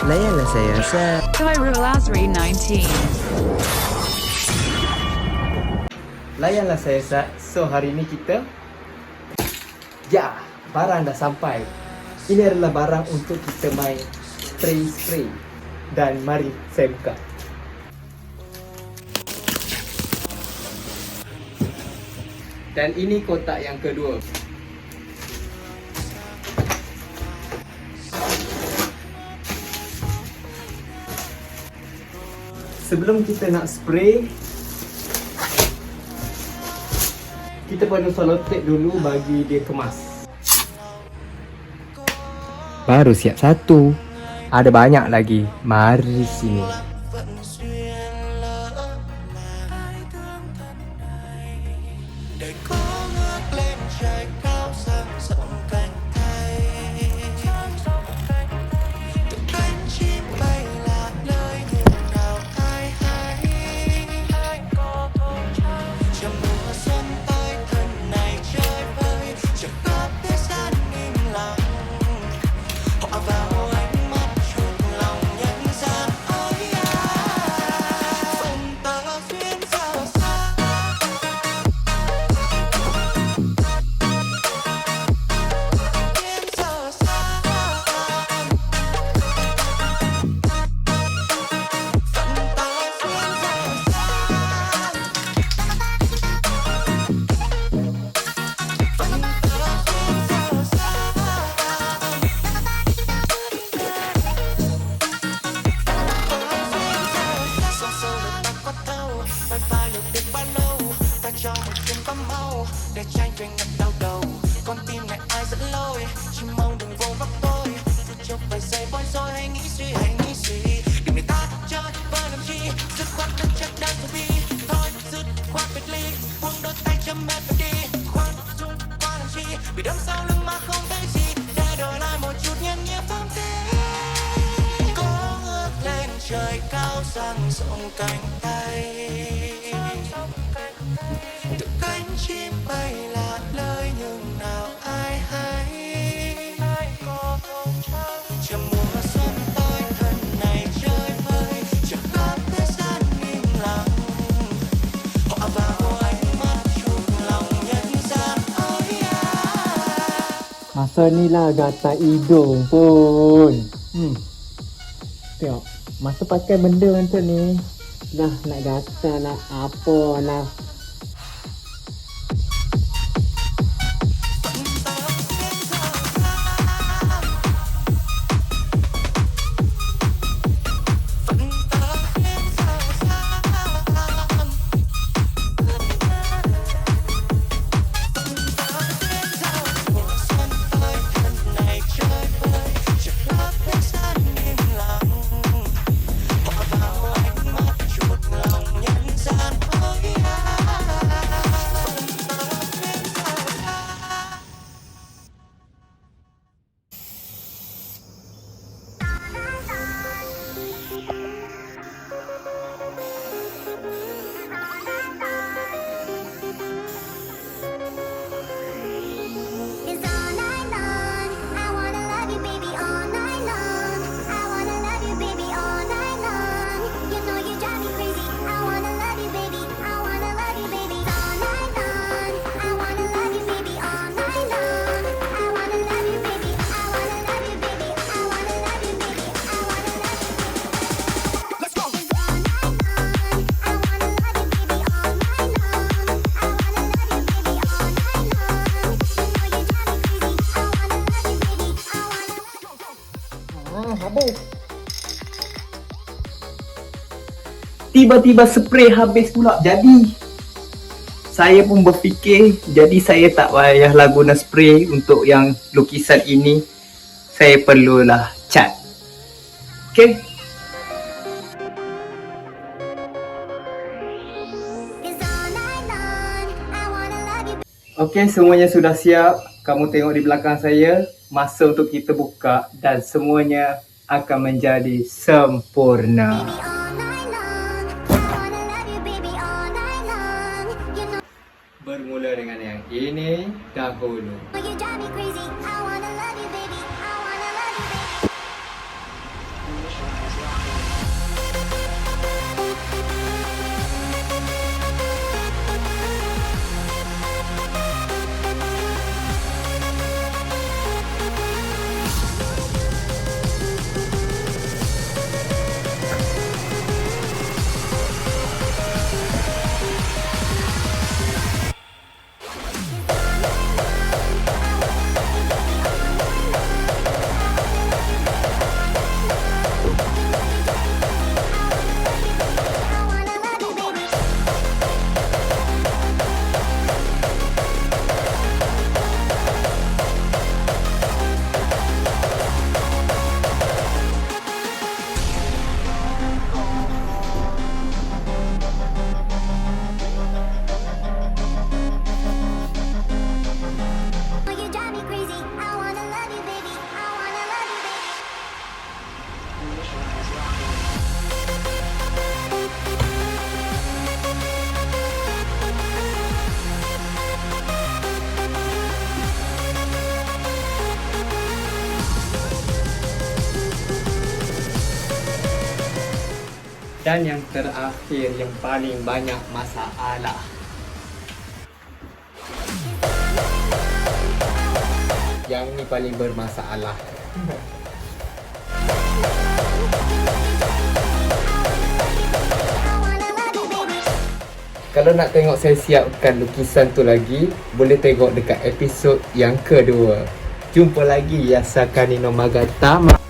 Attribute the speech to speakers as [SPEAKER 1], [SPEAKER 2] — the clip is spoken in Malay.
[SPEAKER 1] Layanlah saya, Sir.
[SPEAKER 2] Khairul Azri 19.
[SPEAKER 1] Layanlah saya, Sir. So, hari ni kita... Ya, barang dah sampai. Ini adalah barang untuk kita main spray. Dan mari saya buka. Dan ini kotak yang kedua. Sebelum kita nak spray, kita perlu selotip dulu bagi dia kemas. Baru siap satu. Ada banyak lagi. Mari sini.
[SPEAKER 3] để tranh truyền ngập đau đầu. Con tim này ai dẫn lối, chỉ mong đừng vô góc tôi. Dù chốc vài giây bối rối hay nghĩ suy, đừng để ta chơi và làm chi. Dứt khoát đất chất đang từ bi, thôi dứt khoát biệt ly. Buông đôi tay chấm mệt và đi, khoan dung qua làm chi. Vì đâm sau lưng mà không thấy gì, để đổi lại một chút nhân nghĩa phong thế. Có ngước lên trời cao dang rộng cánh tay. Chim bay lạc lời nhưng nào ai hay. Chờ mùa xuân tới thân này chơi vơi, chờ khắp thế gian im lặng. Họ vào ánh mắt chụp lòng nhân gian ơi à.
[SPEAKER 1] Masa ni lah gatal hidung pun. Tengok, masa pakai benda macam ni dah nak gatal nak apa nak. Tiba-tiba spray habis pula. Jadi saya pun berfikir, jadi saya tak payahlah guna spray untuk yang lukisan ini. Saya perlulah cat. Okey. Okey, semuanya sudah siap. Kamu tengok di belakang saya. Masa untuk kita buka dan semuanya akan menjadi sempurna. Bermula dengan yang ini dahulu.
[SPEAKER 4] You drive me crazy. I wanna love you, baby. I wanna love you, baby.
[SPEAKER 1] Dan yang terakhir yang paling banyak masalah. Yang ni paling bermasalah.
[SPEAKER 4] I wanna love you, baby.
[SPEAKER 1] Kalau nak tengok saya siapkan lukisan tu lagi, boleh tengok dekat episod yang kedua. Jumpa lagi Yasa Kanino Magata.